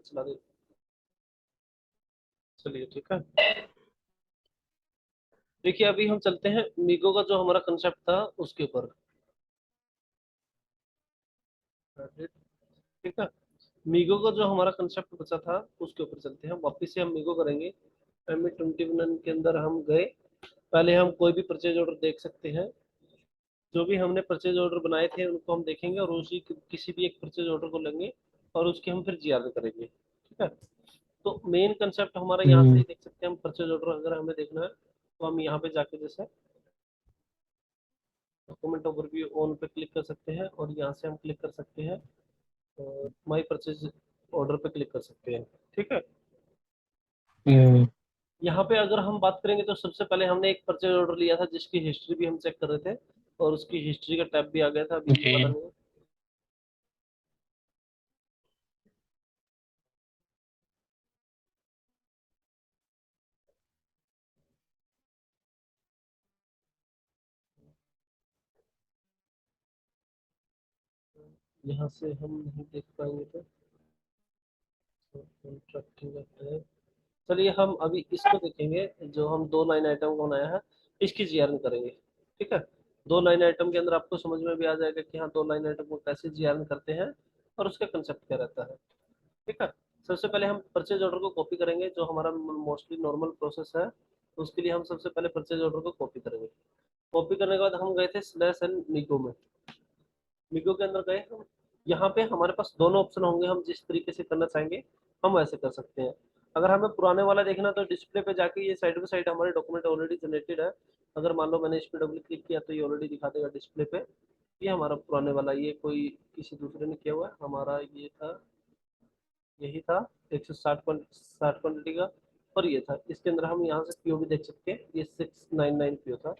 चला दे। चलिए ठीक है। देखिए अभी हम चलते हैं मीगो का जो हमारा कंसेप्ट था उसके ऊपर। ठीक है। मीगो का जो हमारा कंसेप्ट बचा था उसके ऊपर चलते हैं, वापस से हम मीगो करेंगे। ME21 के अंदर हम गए। पहले हम कोई भी परचेज ऑर्डर देख सकते हैं। जो भी हमने परचेज ऑर्डर बनाए थे उनको हम देखेंगे और उसी किसी भी एक परचेज ऑर्डर को लेंगे और उसके हम फिर जीआर करेंगे। ठीक है। तो मेन कंसेप्ट हमारा यहाँ से हम्म। ही देख सकते हैं हम। परचेज ऑर्डर अगर हमें देखना है तो हम यहाँ पे जाके जैसे डॉक्यूमेंट ओवरव्यू ऑन पे क्लिक कर सकते हैं और यहाँ से हम क्लिक कर सकते हैं माई परचेज ऑर्डर पे क्लिक कर सकते हैं। ठीक है। हम्म। यहाँ पे अगर हम बात करेंगे तो सबसे पहले हमने एक परचेज ऑर्डर लिया था जिसकी हिस्ट्री भी हम चेक कर रहे थे और उसकी हिस्ट्री का टैब भी आ गया था, अभी ये वाला जी। नहीं है। यहाँ से हम नहीं देख पाएंगे तो कॉन्ट्रैक्टिंग है। चलिए हम अभी इसको देखेंगे, जो हम दो लाइन आइटम को बनाया है इसकी जीआरएन करेंगे। ठीक है। दो लाइन आइटम के अंदर आपको समझ में भी आ जाएगा कि हाँ दो लाइन आइटम को कैसे जीआरएन करते हैं और उसका कंसेप्ट क्या रहता है। ठीक है। सबसे पहले हम परचेज ऑर्डर को कॉपी करेंगे, जो हमारा मोस्टली नॉर्मल प्रोसेस है। तो उसके लिए हम सबसे पहले परचेज ऑर्डर को कॉपी करेंगे। कॉपी करने के बाद हम गए थे स्लैश एंड मीगो में। मीगो के अंदर गए हम। यहाँ पे हमारे पास दोनों ऑप्शन होंगे, हम जिस तरीके से करना चाहेंगे हम वैसे कर सकते हैं। अगर हमें पुराने वाला देखना तो डिस्प्ले पे जाके ये साइड बाई साइड हमारे डॉक्यूमेंट ऑलरेडी जनरेटेड है। अगर मान लो मैंने इस पर डबल क्लिक किया तो ये ऑलरेडी दिखा देगा डिस्प्ले पे। ये हमारा पुराने वाला, ये कोई किसी दूसरे ने किया हुआ है, हमारा ये था, यही था 160 क्वान्टिटी का। और ये था, इसके अंदर हम यहाँ से पीओ भी देख सकते हैं, ये 699 पीओ था।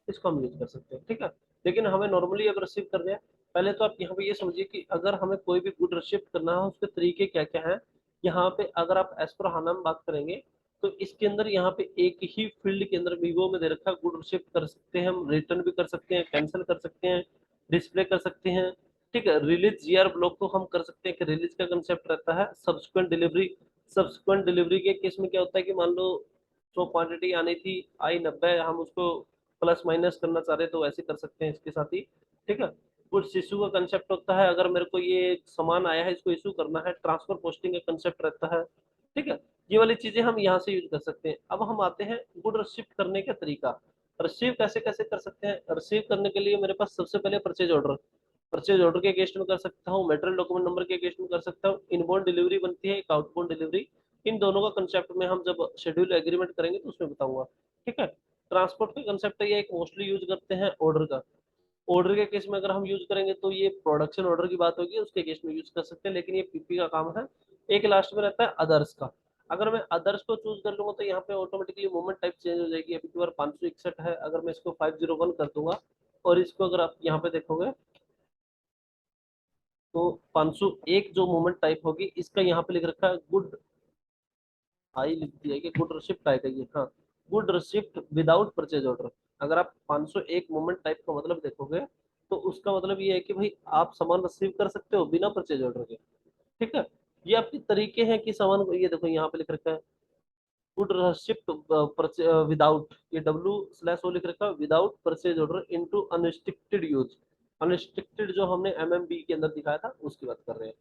इसको हम यूज कर सकते हैं। ठीक है। लेकिन हमें नॉर्मली अगर रिसीव करना है, पहले तो आप यहाँ पे ये समझिए कि अगर हमें कोई भी गुड रिसीव करना है उसके तरीके क्या क्या हैं। यहाँ पे अगर आप एज पर हाना में बात करेंगे तो इसके अंदर यहाँ पे एक ही फील्ड के अंदर वीवो में दे रखा है, गुड रिसीव कर सकते हैं, हम रिटर्न भी कर सकते हैं, कैंसिल कर सकते हैं, डिस्प्ले कर सकते हैं। ठीक है। रिलीज जीआर ब्लॉक को हम कर सकते हैं कि रिलीज का कंसेप्ट रहता है, सब्सिक्वेंट डिलीवरी। सब्सिक्वेंट डिलीवरी के केस में क्या होता है कि मान लो जो क्वांटिटी आनी थी आई 90, हम उसको प्लस माइनस करना चाह रहे तो ऐसे कर सकते हैं इसके साथ ही। ठीक है। गुड्स इशू का कंसेप्ट होता है, अगर मेरे को ये सामान आया है इसको इशू करना है, ट्रांसफर पोस्टिंग का कंसेप्ट रहता है। ठीक है। ये वाली चीजें हम यहाँ से यूज कर सकते हैं। अब हम आते हैं गुड रिसीव करने का तरीका। रिसीव कैसे कैसे कर सकते हैं। रिसीव करने के लिए मेरे पास सबसे पहले परचेज ऑर्डर, परचेज ऑर्डर के अगेंस्ट में कर सकता हूँ, मेटेरियल डॉक्यूमेंट नंबर के अगेंस्ट में कर सकता हूँ, इनबाउंड डिलीवरी बनती है, एक आउटबाउंड डिलीवरी। इन दोनों का कंसेप्ट में हम जब शेड्यूल एग्रीमेंट करेंगे तो उसमें बताऊंगा। ठीक है। ट्रांसपोर्ट का कंसेप्ट है, ये एक मोस्टली यूज करते हैं ऑर्डर का। ऑर्डर के केस में अगर हम यूज करेंगे तो ये प्रोडक्शन ऑर्डर की बात होगी, उसके केस में यूज कर सकते हैं, लेकिन ये पीपी का काम है। एक लास्ट में रहता है अदर्स का। अगर मैं अदर्स को चूज कर लूंगा तो यहाँ पे ऑटोमेटिकली मूवमेंट टाइप चेंज हो जाएगी। अभी की बार 561 है, अगर मैं इसको 501 कर दूंगा और इसको अगर आप यहाँ पे देखोगे तो 501 जो मूवमेंट टाइप होगी इसका यहाँ पे लिख रखा है गुड, आई लिख दिया है कि गुड रिसिप्ट आएगा ये। हाँ, good receipt without purchase order. अगर आप 501 मूवमेंट टाइप का मतलब देखोगे तो उसका मतलब ये है कि भाई आप सामान रिसीव कर सकते हो बिना परचेज ऑर्डर के। ठीक है। ये आपके तरीके हैं कि सामान को, ये देखो यहाँ पे लिख रखा है गुड रिसिप्ट विदाउट, ये डब्ल्यू स्लैश ओ लिख रखा है, without purchase order into unrestricted use. Unrestricted जो हमने एमएमबी के अंदर दिखाया था उसकी बात कर रहे हैं।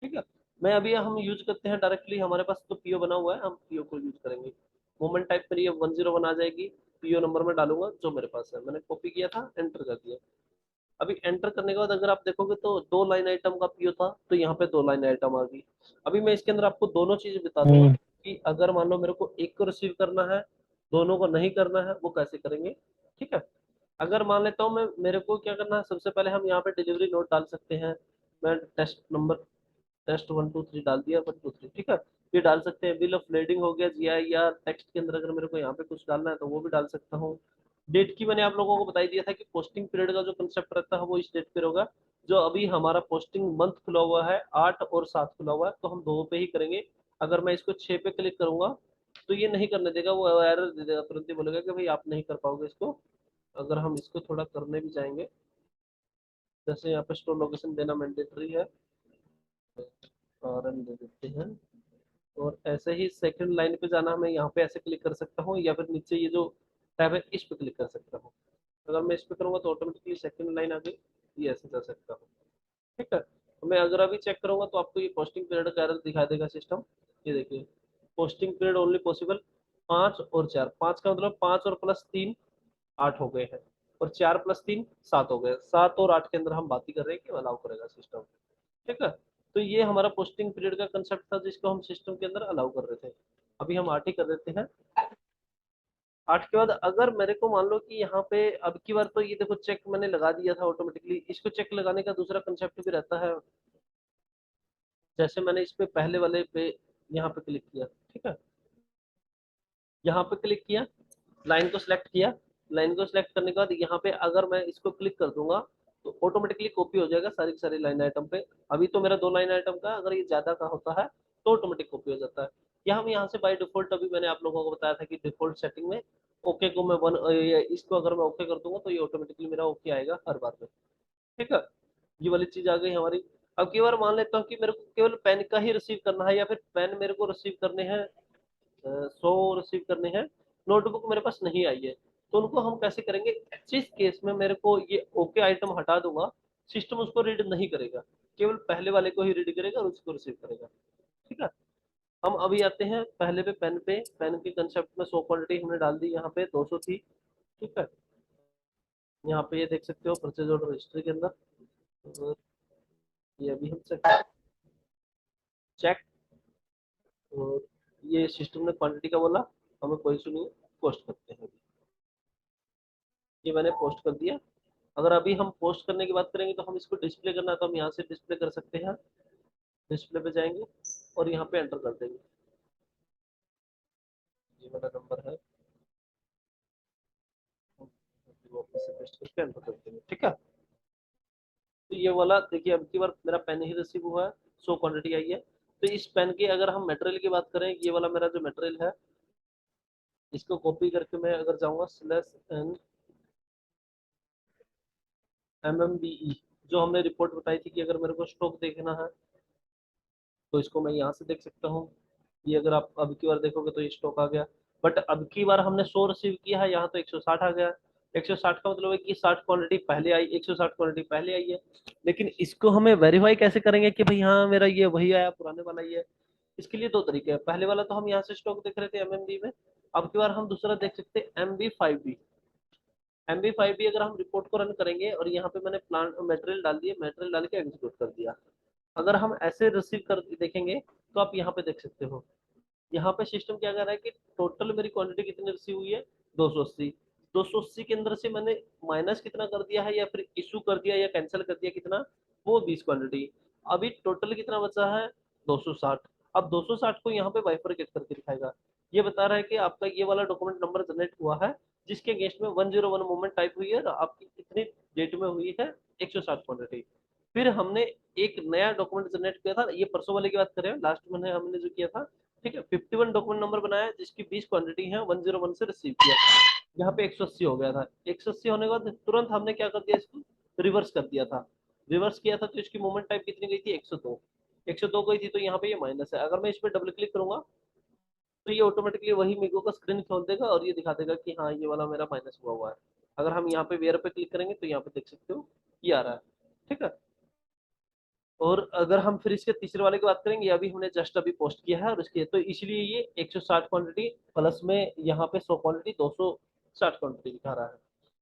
ठीक है। मैं अभी हम यूज करते हैं डायरेक्टली, हमारे पास तो पीओ बना हुआ है, हम पीओ को यूज करेंगे। मोमेंट टाइप पर ये 101 आ जाएगी। पीओ नंबर में डालूंगा जो मेरे पास है, मैंने कॉपी किया था, एंटर कर दिया। अभी एंटर करने के बाद अगर आप देखोगे तो दो लाइन आइटम का पीओ था तो यहाँ पे दो लाइन आइटम आ गई। अभी मैं इसके अंदर आपको दोनों चीज बता दूंगा हम्म। कि अगर मान लो मेरे को एक को रिसीव करना है, दोनों को नहीं करना है, वो कैसे करेंगे। ठीक है। अगर मान लेता हूँ मैं, मेरे को क्या करना है, सबसे पहले हम यहाँ पे डिलीवरी नोट डाल सकते हैं। मैं टेस्ट नंबर, टेस्ट 1 2 3 डाल दिया, 1 2 3। ठीक है। ये डाल सकते हैं, बिल ऑफ लेडिंग हो गया जी आई, या टेक्स्ट के अंदर अगर मेरे को यहाँ पे कुछ डालना है तो वो भी डाल सकता हूँ। डेट की मैंने आप लोगों को बता दिया था कि पोस्टिंग पीरियड का जो कंसेप्ट रहता है वो इस डेट पे होगा। जो अभी हमारा पोस्टिंग मंथ खुला हुआ है 8 और 7 खुला हुआ है तो हम दो पे ही करेंगे। अगर मैं इसको 6 पे क्लिक करूंगा तो ये नहीं करने देगा, वो एरर दे देगा, तुरंत ही बोलेगा कि भाई आप नहीं कर पाओगे इसको। अगर हम इसको थोड़ा करने भी जाएंगे, जैसे यहाँ पे स्टोर लोकेशन देना मैंडेटरी है, कारण दे देते हैं। ऐसे ही सेकंड लाइन पे जाना, मैं यहाँ पे ऐसे क्लिक कर सकता हूँ, या फिर नीचे ये जो टैब है इस पे क्लिक कर सकता हूँ। अगर मैं इस पे करूँगा तो ऑटोमेटिकली सेकंड लाइन आ गई, ये ऐसे जा सकता हूँ। ठीक है, तो मैं अगर अभी चेक करूंगा तो आपको ये पोस्टिंग पीरियड का एरर दिखा देगा सिस्टम। ये देखिए, पोस्टिंग पीरियड ओनली पॉसिबल 5 और 4, 5 का मतलब 5 और +3 8 हो गए हैं, और 4 + 3 7 हो गए, 7 और 8 के अंदर हम बात ही कर रहे हैं कि अलाउ करेगा सिस्टम। ठीक है, तो ये हमारा पोस्टिंग पीरियड का कंसेप्ट था जिसको हम सिस्टम के अंदर अलाउ कर रहे थे। अभी हम 8 ही कर देते हैं। 8 के बाद अगर मेरे को मान लो कि यहाँ पे अब की बार तो ये देखो चेक मैंने लगा दिया था ऑटोमेटिकली, इसको चेक लगाने का दूसरा कंसेप्ट भी रहता है। जैसे मैंने इस पे पहले वाले पे यहाँ पे क्लिक किया, ठीक है, यहाँ पे क्लिक किया, लाइन को सिलेक्ट किया, लाइन को सिलेक्ट करने के बाद यहाँ पे अगर मैं इसको क्लिक कर दूंगा तो ऑटोमेटिकली कॉपी हो जाएगा सारी की सारी लाइन आइटम पे। अभी तो मेरा 2 लाइन आइटम का, अगर ये ज्यादा का होता है तो ऑटोमेटिक कॉपी हो जाता है। या हम यहाँ से बाय डिफॉल्ट, अभी मैंने आप लोगों को बताया था कि डिफॉल्ट सेटिंग में ओके को मैं इसको अगर मैं ओके कर दूंगा तो ये ऑटोमेटिकली मेरा ओके आएगा हर बार में। ठीक है, ये वाली चीज आ गई हमारी। अब की बार मान लेता हूँ कि मेरे को केवल पेन का ही रिसीव करना है, या फिर पेन मेरे को रिसीव करने हैं 100 रिसीव करने हैं, नोटबुक मेरे पास नहीं आई है, तो उनको हम कैसे करेंगे? जिस केस में मेरे को ये ओके आइटम हटा दूंगा, सिस्टम उसको रीड नहीं करेगा, केवल पहले वाले को ही रीड करेगा और उसको रिसीव करेगा। ठीक है, हम अभी आते हैं पहले पे, पेन के कंसेप्ट में 100 क्वांटिटी हमने डाल दी, यहाँ पे 200 थी। ठीक है, यहाँ पे ये देख सकते हो परचेज ऑर्डर हिस्ट्री के अंदर, और ये अभी हम चेक, और ये सिस्टम ने क्वांटिटी का बोला, हमें कोई इशू नहीं है, पोस्ट करते हैं। ये मैंने पोस्ट कर दिया। अगर अभी हम पोस्ट करने की बात करेंगे तो हम इसको डिस्प्ले करना है तो हम यहाँ से डिस्प्ले कर सकते हैं। डिस्प्ले पे जाएंगे और यहाँ पे एंटर कर देंगे, ये मेरा नंबर है, वापस से पेस्ट करके एंटर कर देंगे। ठीक है, तो ये वाला देखिए अब की बार मेरा पेन ही रिसीव हुआ है, 100 क्वांटिटी आई है। तो इस पेन की अगर हम मटेरियल की बात करें, ये वाला मेरा जो मटेरियल है, इसको कॉपी करके मैं अगर जाऊंगा /NMBE, जो हमने रिपोर्ट बताई थी कि अगर मेरे को स्टॉक देखना है तो इसको मैं यहाँ से देख सकता हूँ। ये अगर आप अब की बार देखोगे तो ये स्टॉक आ गया, बट अब की बार हमने 100 रिसीव किया है, यहाँ तो 160 आ गया। 160 का मतलब है कि 60 क्वांटिटी पहले आई, 160 क्वांटिटी पहले आई है। लेकिन इसको हमें वेरीफाई कैसे करेंगे कि भाई हाँ मेरा ये वही आया, पुराने वाला ही है? इसके लिए 2 तरीके हैं। पहले वाला तो हम यहाँ से स्टॉक देख रहे थे MMB में, अब की बार हम दूसरा देख सकते हैं MB5B। MB5B अगर हम रिपोर्ट को रन करेंगे और यहाँ पे मैंने प्लांट मटेरियल डाल दिया, मटेरियल डाल के एग्जीक्यूट कर दिया, अगर हम ऐसे रिसीव कर देखेंगे तो आप यहाँ पे देख सकते हो, यहाँ पे सिस्टम क्या कर रहा है कि टोटल मेरी क्वांटिटी कितनी रिसीव हुई है, 280। 280 के अंदर से मैंने माइनस कितना कर दिया है, या फिर इशू कर दिया या कैंसिल कर दिया कितना, वो 20 क्वांटिटी। अभी टोटल कितना बचा है, 260। अब 260 को यहाँ पे बाइफरकेट करके दिखाएगा, ये बता रहा है कि आपका ये वाला डॉक्यूमेंट नंबर जनरेट हुआ है जिसके अगेंस्ट में 101 मूवमेंट टाइप हुई है और आपकी कितनी डेट में हुई है, 160 क्वांटिटी। फिर हमने एक नया डॉक्यूमेंट जनरेट किया था, ये परसों वाले की बात करें, लास्ट में हमने जो किया था। ठीक है, 51 डॉक्यूमेंट नंबर बनाया जिसकी 20 क्वांटिटी है, 101 से रिसीव किया, यहाँ पे 180 हो गया था। 180 होने के बाद तुरंत हमने क्या कर दिया, इसको रिवर्स कर दिया था। रिवर्स किया था तो इसकी मूवमेंट टाइप कितनी गई थी, 102। 102 गई थी, तो यहाँ पे ये माइनस है। अगर मैं इस पर डबल क्लिक करूंगा तो ये ऑटोमेटिकली वही मीगो का स्क्रीन खोल देगा और ये दिखा देगा कि हाँ ये वाला मेरा माइनस हुआ हुआ है। अगर हम यहाँ पे वेयर पे क्लिक करेंगे तो यहाँ पे देख सकते हो ये आ रहा है। ठीक है, और अगर हम फिर इसके तीसरे वाले की बात करेंगे, अभी हमने जस्ट अभी पोस्ट किया है और इसके तो इसलिए ये 160 क्वांटिटी प्लस में यहाँ पे 100 क्वांटिटी 260 क्वांटिटी दिखा रहा है।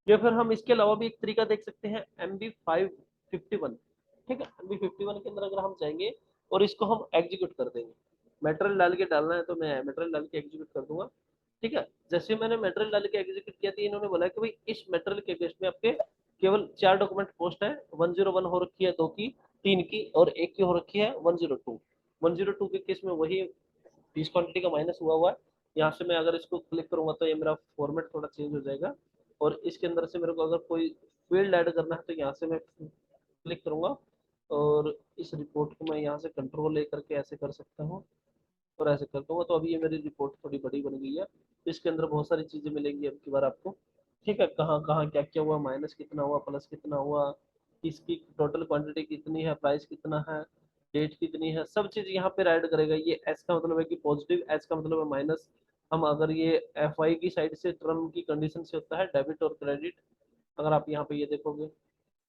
या फिर हम इसके अलावा भी एक तरीका देख सकते हैं, MB551। ठीक है, MB51 के अंदर अगर हम जाएंगे और इसको हम एग्जीक्यूट कर देंगे, मटेरियल डाल के डालना है तो मैं मटेरियल डाल के एग्जीक्यूट कर दूंगा। ठीक है, जैसे मैंने मटेरियल डाल के एग्जीक्यूट किया था, इन्होंने बोला कि भाई इस मटेरियल के बेस में आपके केवल 4 डॉक्यूमेंट पोस्ट है, 101 हो रखी है, 2 की, 3 की और 1 की हो रखी है, 102। 102 के केस में वही 20 क्वांटिटी का माइनस हुआ हुआ है। यहाँ से मैं अगर इसको क्लिक करूंगा तो ये मेरा फॉर्मेट थोड़ा चेंज हो जाएगा, और इसके अंदर से मेरे को अगर कोई फील्ड ऐड करना है तो यहाँ से मैं क्लिक करूंगा और इस रिपोर्ट को मैं यहाँ से कंट्रोल लेकर के ऐसे कर सकता हूँ और ऐसे कर दूंगा, तो अभी ये मेरी रिपोर्ट थोड़ी बड़ी बन गई है। इसके अंदर बहुत सारी चीजें मिलेंगी अब की बार आपको। ठीक है, कहाँ कहाँ क्या क्या हुआ, माइनस कितना हुआ, प्लस कितना हुआ, इसकी टोटल क्वांटिटी कितनी है, प्राइस कितना है, डेट कितनी है, सब चीज यहाँ पे ऐड करेगा। ये एस का मतलब है कि पॉजिटिव, एस का मतलब है माइनस। हम अगर ये एफ आई की साइड से टर्म की कंडीशन से होता है डेबिट और क्रेडिट, अगर आप यहाँ पे ये देखोगे,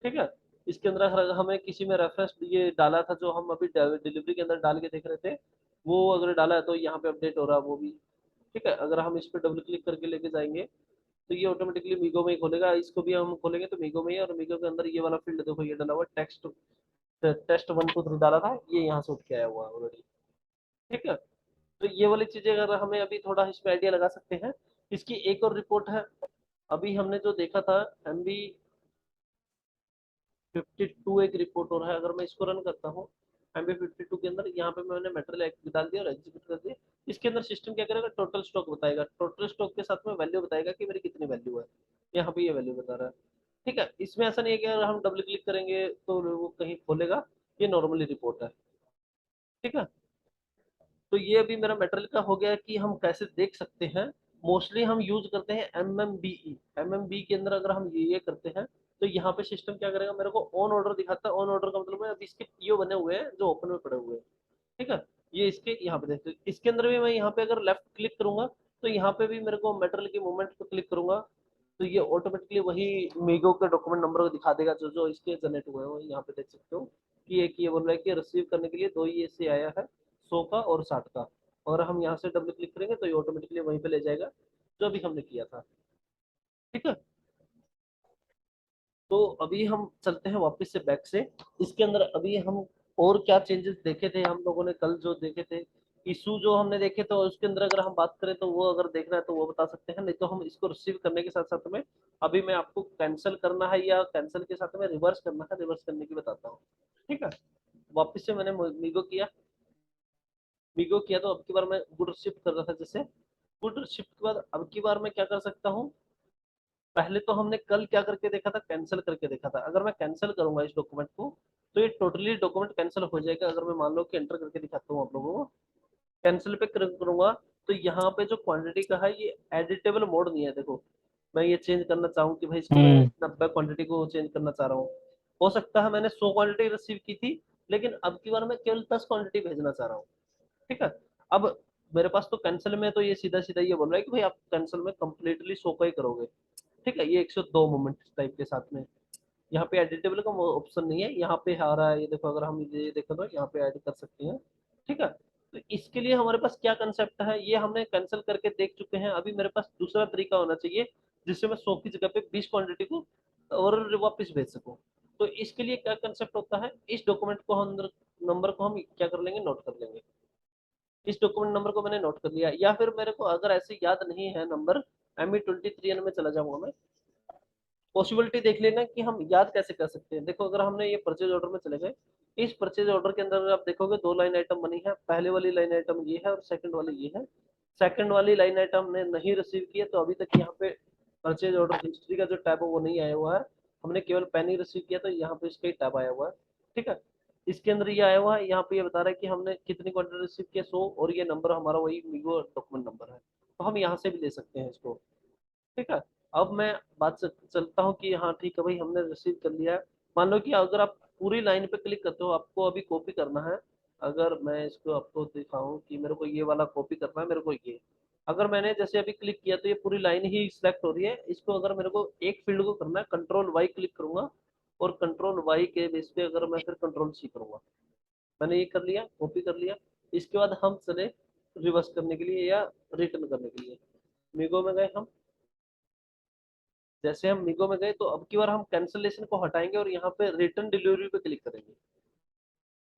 ठीक है। इसके अंदर अगर हमें किसी में रेफरेंस ये डाला था जो हम अभी डिलीवरी के अंदर डाल के देख रहे थे, वो अगर डाला है तो यहाँ पे अपडेट हो रहा है वो भी, ठीक है। अगर हम इस पर डबल क्लिक करके लेके जाएंगे तो ये ऑटोमेटिकली मीगो में ही खोलेगा। इसको भी हम खोलेंगे तो मीगो में ही, और मीगो के अंदर ये वाला फील्ड देखो ये डाला हुआ टेक्स्ट, टेस्ट 1 2 3 डाला था, ये यहाँ से उठ के आया हुआ है ऑलरेडी, ठीक है। तो ये वाली चीजें अगर हमें अभी थोड़ा इसमें आइडिया लगा सकते हैं। इसकी एक और रिपोर्ट है, अभी हमने जो देखा था MB52 एक रिपोर्ट और है। अगर मैं इसको रन करता हूँ MB52 के अंदर, यहाँ पे मैंने मेटेरियल डाल दिया और एग्जीक्यूट कर दिया। इसके अंदर सिस्टम क्या करेगा, टोटल स्टॉक बताएगा, टोटल स्टॉक के साथ में वैल्यू बताएगा कि मेरी कितनी वैल्यू है। यहाँ पे ये वैल्यू बता रहा है, ठीक है। इसमें ऐसा नहीं है कि अगर हम डबल क्लिक करेंगे तो वो कहीं खोलेगा, ये नॉर्मली रिपोर्ट है, ठीक है। तो ये अभी मेरा मेटेरियल का हो गया कि हम कैसे देख सकते हैं। मोस्टली हम यूज करते हैं MMBE, MMB के अंदर अगर हम ये करते हैं तो यहाँ पे सिस्टम क्या करेगा, मेरे को ऑन ऑर्डर दिखाता है। ऑन ऑर्डर का मतलब है अभी इसके पीओ बने हुए हैं जो ओपन में पड़े हुए हैं, ठीक है। ये इसके यहाँ पे देखते, इसके अंदर भी मैं यहाँ पे अगर लेफ्ट क्लिक करूंगा तो यहाँ पे भी मेरे को मेटेरियल की मूवमेंट पे क्लिक करूंगा तो ये ऑटोमेटिकली वही मीगो के डॉक्यूमेंट नंबर को दिखा देगा जो जो इसके जनरेट हुए हैं। यहाँ पे देख सकते हो कि एक ये बोल रहा है कि रिसीव करने के लिए दो ये से आया है, 100 का और 60 का। और हम यहाँ से डबल क्लिक करेंगे तो ये ऑटोमेटिकली वहीं पे ले जाएगा जो अभी हमने किया था, ठीक है। तो अभी हम चलते हैं वापस से बैक से। इसके अंदर अभी हम और क्या चेंजेस देखे थे हम लोगों ने कल जो देखे थे, इशू जो हमने देखे तो उसके अंदर अगर हम बात करें तो वो अगर देखना है तो वो बता सकते हैं, नहीं तो हम इसको रिसीव करने के साथ साथ में अभी मैं आपको कैंसिल करना है या कैंसिल के साथ में रिवर्स करना है, रिवर्स करने की बताता हूँ, ठीक है। वापस से मैंने मीगो किया तो अब की बार मैं गुड शिफ्ट कर रहा था, जैसे गुड शिफ्ट के बाद अब की बार मैं क्या कर सकता हूँ। पहले तो हमने कल क्या करके देखा था, कैंसिल करके देखा था। अगर मैं कैंसिल करूंगा इस डॉक्यूमेंट को तो ये टोटली डॉक्यूमेंट कैंसिल हो जाएगा। अगर मैं मान लो कि एंटर करके दिखाता हूँ आप लोगों को, कैंसिल पे करूंगा तो यहाँ पे जो क्वांटिटी का है ये एडिटेबल मोड नहीं है। देखो मैं ये चेंज करना चाहूँ कि भाई इसको मैं हम्म 90 क्वांटिटी को चेंज करना चाह रहा हूँ, हो सकता है मैंने 100 क्वांटिटी रिसीव की थी लेकिन अब की बार मैं केवल 10 क्वांटिटी भेजना चाह रहा हूँ, ठीक है। अब मेरे पास तो कैंसिल में तो ये सीधा सीधा ये बोल रहा है कि भाई आप कैंसिल में कंप्लीटली 100 का ही करोगे, ठीक है। ये 102 मोमेंट टाइप के साथ में यहाँ पे एडिटेबल का ऑप्शन नहीं है, यहाँ पे आ रहा है ये देखो। अगर हम ये देखें तो यहाँ पे ऐड कर सकते हैं, ठीक है। तो इसके लिए हमारे पास क्या कंसेप्ट है, ये हमने कैंसिल करके देख चुके हैं। अभी मेरे पास दूसरा तरीका होना चाहिए जिससे मैं 100 की जगह पे 20 क्वांटिटी को और वापस भेज सकूं। तो इसके लिए क्या कंसेप्ट होता है, इस डॉक्यूमेंट को हम नंबर को हम क्या कर लेंगे, नोट कर लेंगे। इस डॉक्यूमेंट नंबर को मैंने नोट कर लिया, या फिर मेरे को अगर ऐसे याद नहीं है नंबर, ME23N में चला जाऊंगा मैं। पॉसिबिलिटी देख लेना कि हम याद कैसे कर सकते हैं। देखो अगर हमने ये परचेज ऑर्डर में चले गए, इस परचेज ऑर्डर के अंदर आप देखोगे दो लाइन आइटम बनी है। पहले वाली लाइन आइटम ये है और सेकंड वाली ये है। सेकंड वाली लाइन आइटम ने नहीं रिसीव किया तो अभी तक यहाँ पे परचेज ऑर्डर हिस्ट्री का जो टैब है वो नहीं आया हुआ है। हमने केवल पेन ही रिसीव किया तो यहाँ पे इसका ही टैब आया हुआ है, ठीक है। इसके अंदर ये आया हुआ है, यहाँ पे ये बता रहा है कि हमने कितनी क्वांटिटी रिसीव किया, 100, और ये नंबर हमारा वही मीगो डॉक्यूमेंट नंबर है। तो हम यहाँ से भी ले सकते हैं इसको, ठीक है। अब मैं बात चलता हूँ कि हाँ ठीक है भाई हमने रिसीव कर लिया है। मान लो कि अगर आप पूरी लाइन पे क्लिक करते हो, आपको अभी कॉपी करना है। अगर मैं इसको आपको दिखाऊं कि मेरे को ये वाला कॉपी करना है, मेरे को ये, अगर मैंने जैसे अभी क्लिक किया तो ये पूरी लाइन ही सिलेक्ट हो रही है। इसको अगर मेरे को एक फील्ड को करना है, Ctrl+Y क्लिक करूंगा और Ctrl+Y के बेस पे अगर मैं फिर Ctrl+C करूंगा, मैंने ये कर लिया, कॉपी कर लिया। इसके बाद हम चले रिवर्स करने के लिए या रिटर्न करने के लिए। मीगो में गए हम, जैसे हम मीगो में गए तो अब की बार हम कैंसलेशन को हटाएंगे और यहाँ पे रिटर्न डिलीवरी पे क्लिक करेंगे।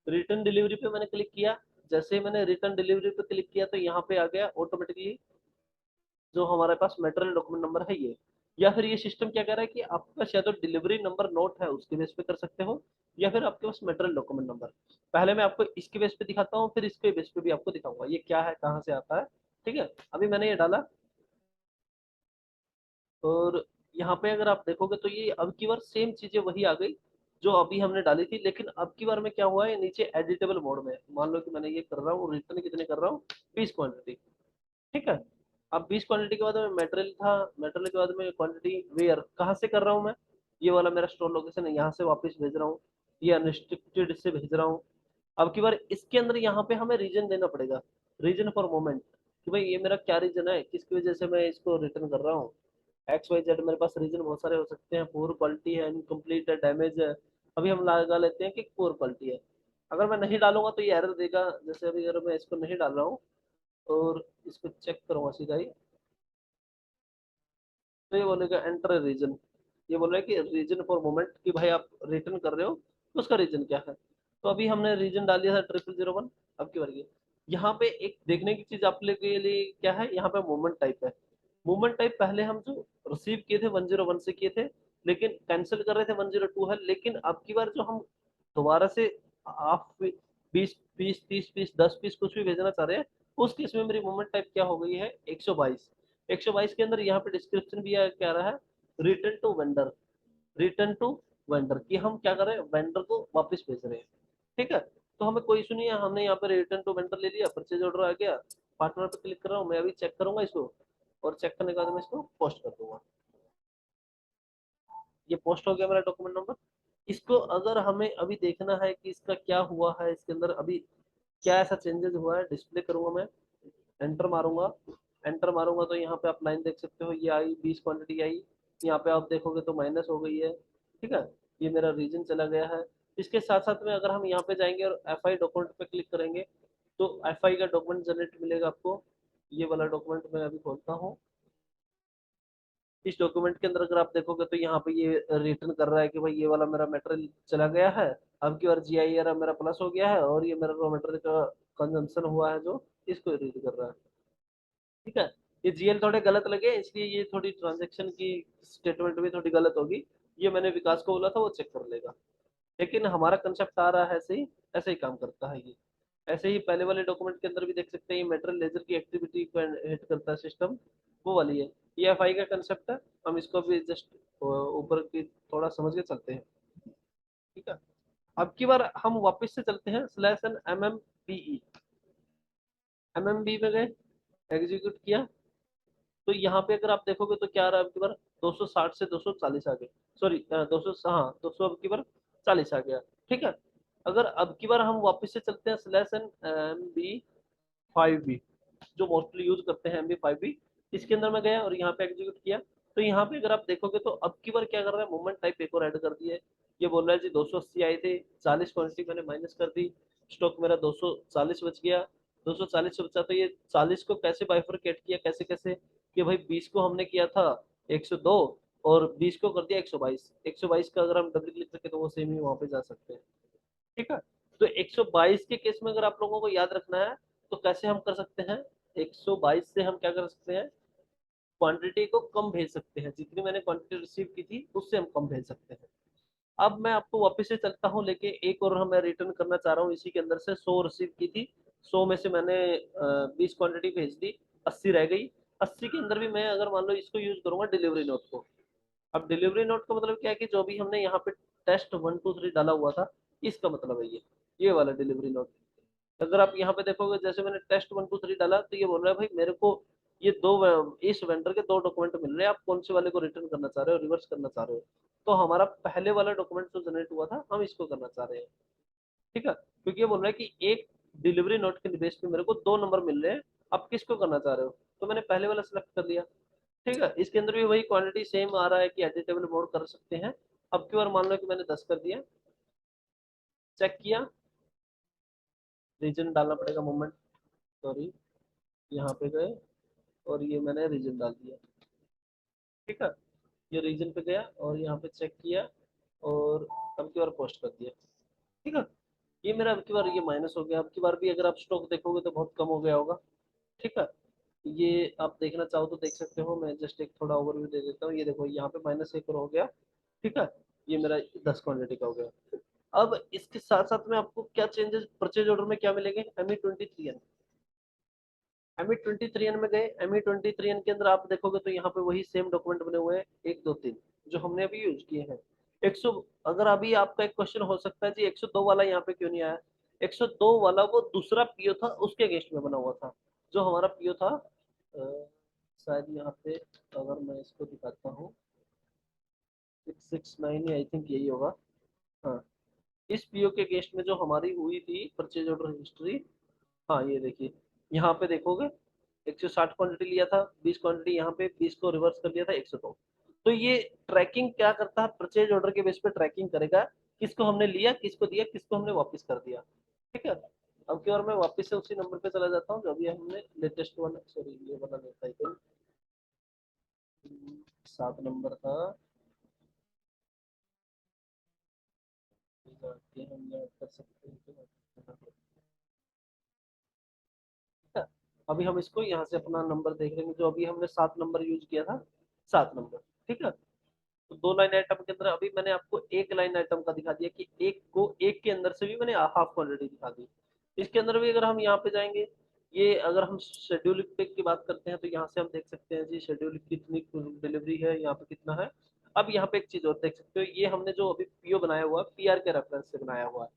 रिटर्न डिलीवरी पे मैंने क्लिक किया, जैसे ही मैंने रिटर्न डिलीवरी पे क्लिक किया तो यहाँ पे आ गया ऑटोमेटिकली जो हमारे पास मेटेरियल डॉक्यूमेंट नंबर है ये। या फिर ये सिस्टम क्या कह रहा है कि आपके पास या तो डिलीवरी नंबर नोट है उसके बेस पे कर सकते हो, या फिर आपके पास मेटेरियल डॉक्यूमेंट नंबर। पहले मैं आपको इसके बेस पे दिखाता हूँ, फिर इसके बेस पे भी आपको दिखाऊंगा ये क्या है, कहाँ से आता है, ठीक है। अभी मैंने ये डाला और यहाँ पे अगर आप देखोगे तो ये अब की बार सेम चीजें वही आ गई जो अभी हमने डाली थी। लेकिन अब की बार में क्या हुआ है, नीचे एडिटेबल मोड में मान लो कि मैंने ये कर रहा हूँ, रिटर्न कितने कर रहा हूँ, 20 क्वांटिटी, ठीक है। अब 20 क्वांटिटी के बाद में मटेरियल था, मटेरियल के बाद में क्वांटिटी वेयर कहाँ से कर रहा हूँ मैं, ये वाला मेरा स्टोर लोकेशन है, यहाँ से वापस भेज रहा हूँ, ये अनरिस्ट्रिक्टेड से भेज रहा हूँ, अब की बार इसके अंदर यहाँ पे हमें रीजन देना पड़ेगा, रीजन फॉर मोमेंट, कि भाई ये मेरा क्या रीजन है, किसकी वजह से मैं इसको रिटर्न कर रहा हूँ। एक्स वाई जेड, मेरे पास रीजन बहुत सारे हो सकते हैं, पुअर क्वालिटी है, इनकम्प्लीट है, डैमेज है। अभी हम लगा लेते हैं कि पुअर क्वालिटी है। अगर मैं नहीं डालूंगा तो ये एरर देगा। जैसे अभी अगर मैं इसको नहीं डाल रहा हूँ और इसको चेक करूंगा सीधा ही, तो ये बोलेगा एंटर रीजन। ये बोल रहा है कि रीजन फॉर मोमेंट, कि भाई आप रिटर्न कर रहे हो तो उसका रीजन क्या है। तो अभी हमने रीजन डाल दिया था 0001। अब की बार ये यहाँ पे एक देखने की चीज आप लोग के लिए क्या है, यहाँ पे मूवमेंट टाइप है। मूवमेंट टाइप पहले हम जो रिसीव किए थे 101 से किए थे, लेकिन कैंसिल कर रहे थे 102 है। लेकिन अब की बार जो हम दोबारा से हाफ 20 पीस 30 पीस 10 पीस कुछ भी भेजना चाह रहे हैं, उस केस में मेरी मूवमेंट टाइप क्या हो गई है, 122। 122 के अंदर यहाँ पे डिस्क्रिप्शन भी क्या रहा है, return to vendor. Return to vendor, कि हम क्या कर रहे हैं, वेंडर को वापस भेज रहे हैं। ठीक है, तो हमें कोई इशू नहीं है, हमने यहाँ पे रिटर्न टू वेंडर ले लिया, परचेज ऑर्डर आ गया। पार्टनर पे क्लिक कर रहा हूँ मैं, अभी चेक करूंगा इसको, और चेक करने के बाद मैं इसको पोस्ट कर दूंगा। ये पोस्ट हो गया मेरा डॉक्यूमेंट नंबर। इसको अगर हमें अभी देखना है कि इसका क्या हुआ है, इसके अंदर अभी क्या ऐसा चेंजेस हुआ है, डिस्प्ले करूंगा मैं, एंटर मारूंगा। एंटर मारूंगा तो यहाँ पे आप लाइन देख सकते हो, ये आई 20 क्वांटिटी आई। यहाँ पे आप देखोगे तो माइनस हो गई है। ठीक है, ये मेरा रीजन चला गया है। इसके साथ साथ में अगर हम यहाँ पे जाएंगे और एफ आई डॉक्यूमेंट पे क्लिक करेंगे, तो एफ आई का डॉक्यूमेंट जनरेट मिलेगा आपको। ये वाला डॉक्यूमेंट मैं अभी खोलता हूँ। इस डॉक्यूमेंट के अंदर अगर आप देखोगे तो यहाँ पे ये रिटर्न कर रहा है कि भाई ये वाला मेरा मटेरियल चला गया है। अब की बार जी आई आर मेरा प्लस हो गया है, और ये मेरा रॉ मटेरियल का कंजम्पशन हुआ है जो, इसको रीड कर रहा है। ठीक है, ये जीएल थोड़े गलत लगे, इसलिए ये थोड़ी ट्रांजेक्शन की स्टेटमेंट भी थोड़ी गलत होगी। ये मैंने विकास को बोला था, वो चेक कर लेगा। लेकिन हमारा कंसेप्ट आ रहा है ऐसे ही, ऐसे ही काम करता है ये। ऐसे ही पहले वाले डॉक्यूमेंट के अंदर भी देख सकते हैं, ये मेटेरियल लेजर की एक्टिविटी को हिट करता है सिस्टम, वो वाली है। ये एफ आई का कंसेप्ट है। हम इसको भी जस्ट ऊपर की थोड़ा समझ के चलते हैं। ठीक है, अब की बार हम वापस से चलते हैं slash N M M B E. M M B में गए, एग्जीक्यूट किया, तो यहाँ पे अगर आप देखोगे तो क्या आ रहा है, अब की बार 260 से 240 आ गए। सॉरी 200, हाँ 200 अब की बार 40 आ गया। ठीक है, अगर अब की बार हम वापस से चलते हैं slash N M B 5 B, जो मोस्टली यूज करते हैं, एम बी 5 बी। इसके अंदर मैं गया और यहाँ पे एग्जीक्यूट किया। तो यहाँ पे अगर आप देखोगे तो अब की बार क्या कर रहा है, मूवमेंट टाइप एक और ऐड कर दिया है। ये बोल रहा है जी 280 आए थे, 40 क्वांटिटी मैंने माइनस कर दी, स्टॉक मेरा 240 बच गया। 240 से बचा, तो ये 40 को कैसे बाइफरकेट किया, कैसे कैसे, कि भाई 20 को हमने किया था 102, और 20 को कर दिया 122। 122 का अगर हम डबल क्लिक करके तो वो सेम ही वहां पे जा सकते हैं। ठीक है, तो 122 के केस में अगर आप लोगों को याद रखना है, तो कैसे हम कर सकते हैं, 122 से हम क्या कर सकते हैं, क्वांटिटी को कम भेज सकते हैं, जितनी मैंने क्वांटिटी रिसीव की थी उससे हम कम भेज सकते हैं। अब मैं आपको वापस से चलता हूँ लेके, एक और मैं रिटर्न करना चाह रहा हूँ इसी के अंदर से। 100 रिसीव की थी, 100 में से मैंने 20 क्वांटिटी भेज दी, 80 रह गई। 80 के अंदर भी मैं अगर मान लो इसको यूज करूंगा डिलीवरी नोट को। अब डिलीवरी नोट का मतलब क्या है, कि जो भी हमने यहाँ पे टेस्ट 1 2 3 डाला हुआ था, इसका मतलब है ये वाला डिलीवरी नोट। अगर आप यहाँ पे देखोगे, जैसे मैंने टेस्ट 1 2 3 डाला, तो ये बोल रहा है भाई मेरे को ये इस वेंडर के दो डॉक्यूमेंट मिल रहे हैं, आप कौन से वाले को रिटर्न करना चाह रहे हो, रिवर्स करना चाह रहे हो। तो हमारा पहले वाला डॉक्यूमेंट जो जनरेट हुआ था, हम इसको करना चाह रहे हैं। ठीक है, क्योंकि ये बोल रहा है कि एक डिलीवरी नोट के बेस पे मेरे को दो नंबर मिल रहे हैं, आप किसको करना चाह रहे हो। तो मैंने पहले वाला सिलेक्ट कर दिया। ठीक है, इसके अंदर भी वही क्वांटिटी सेम आ रहा है कि एडिटेबल मोड कर सकते हैं। अब की बार मान लो कि मैंने 10 कर दिया, चेक किया, रीजन डालना पड़ेगा मोमेंट, सॉरी, यहाँ पे गए और ये मैंने रीजन डाल दिया। ठीक है, ये रीजन पे गया और यहाँ पे चेक किया, और अब की बार पोस्ट कर दिया। ठीक है, ये मेरा अब की बार ये माइनस हो गया। अब की बार भी अगर आप स्टॉक देखोगे तो बहुत कम हो गया होगा। ठीक है, ये आप देखना चाहो तो देख सकते हो, मैं जस्ट एक थोड़ा ओवरव्यू दे देता हूँ। ये देखो यहाँ पे -1 और हो गया। ठीक है, ये मेरा 10 क्वांटिटी का हो गया। अब इसके साथ साथ में आपको क्या चेंजेस परचेज ऑर्डर में क्या मिलेंगे, ME23N। ME23N में गए, ME23N के अंदर आप देखोगे तो यहाँ पे वही सेम डॉक्यूमेंट बने हुए हैं, 1 2 3, जो हमने अभी यूज किए हैं। 100, अगर अभी आपका एक क्वेश्चन हो सकता है जी 102 वाला यहाँ पे क्यों नहीं आया। 102 वाला वो दूसरा पीओ था, उसके अगेंस्ट में बना हुआ था। जो हमारा पीओ था, शायद यहाँ पे अगर मैं इसको दिखाता हूँ, 669, आई थिंक यही होगा। हाँ, इस पीओ के अगेंस्ट में जो हमारी हुई थी परचेज ऑर्डर हिस्ट्री, हाँ ये देखिए, यहाँ पे देखोगे 160 क्वांटिटी लिया था, 20 क्वांटिटी यहाँ पे, 20 को रिवर्स कर लिया था 102। तो ये ट्रैकिंग क्या करता है, परचेज ऑर्डर के बेस पे ट्रैकिंग करेगा, किसको हमने लिया, किसको दिया, किसको हमने वापस कर दिया। ठीक है, अब की बार मैं वापस से उसी नंबर पे चला जाता हूँ जो अभी हमने लेटेस्ट वाला, सॉरी ये वाला नहीं था, तो 7 नंबर था, जाके हम याद कर सकते हैं कि अभी हम इसको यहाँ से अपना नंबर देख लेंगे, जो अभी हमने 7 नंबर यूज किया था, 7 नंबर। ठीक है, तो 2 लाइन आइटम के अंदर अभी मैंने आपको एक लाइन आइटम का दिखा दिया कि एक को एक के अंदर से भी मैंने हाफ क्वांटिटी दिखा दी। इसके अंदर भी अगर हम यहाँ पे जाएंगे, ये अगर हम शेड्यूल पे की बात करते हैं तो यहाँ से हम देख सकते हैं जी शेड्यूल कितनी डिलीवरी है, यहाँ पे कितना है। अब यहाँ पे एक चीज और देख सकते हो, ये हमने जो अभी पीओ बनाया हुआ है पीआर के रेफरेंस से बनाया हुआ है।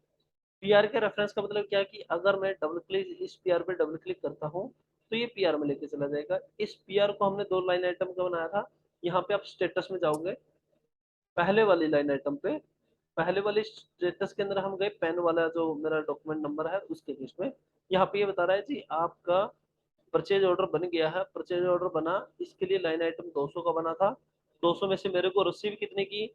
पीआर के रेफरेंस का मतलब क्या है कि अगर मैं डबल क्लिक इस पीआर पे डबल क्लिक करता हूँ तो ये पीआर में लेके चला जाएगा। इस पीआर को हमने 2 लाइन आइटम का बनाया था। यहाँ पे आप स्टेटस में जाओगे, पहले वाली लाइन आइटम पे, पहले वाली स्टेटस के अंदर हम गए, पेन वाला जो मेरा डॉक्यूमेंट नंबर है उसके केस में, यहाँ पे ये बता रहा है जी आपका परचेज ऑर्डर बन गया है। परचेज ऑर्डर बना, इसके लिए लाइन आइटम 200 का बना था, 200 में से मेरे को रिसीव कितने की,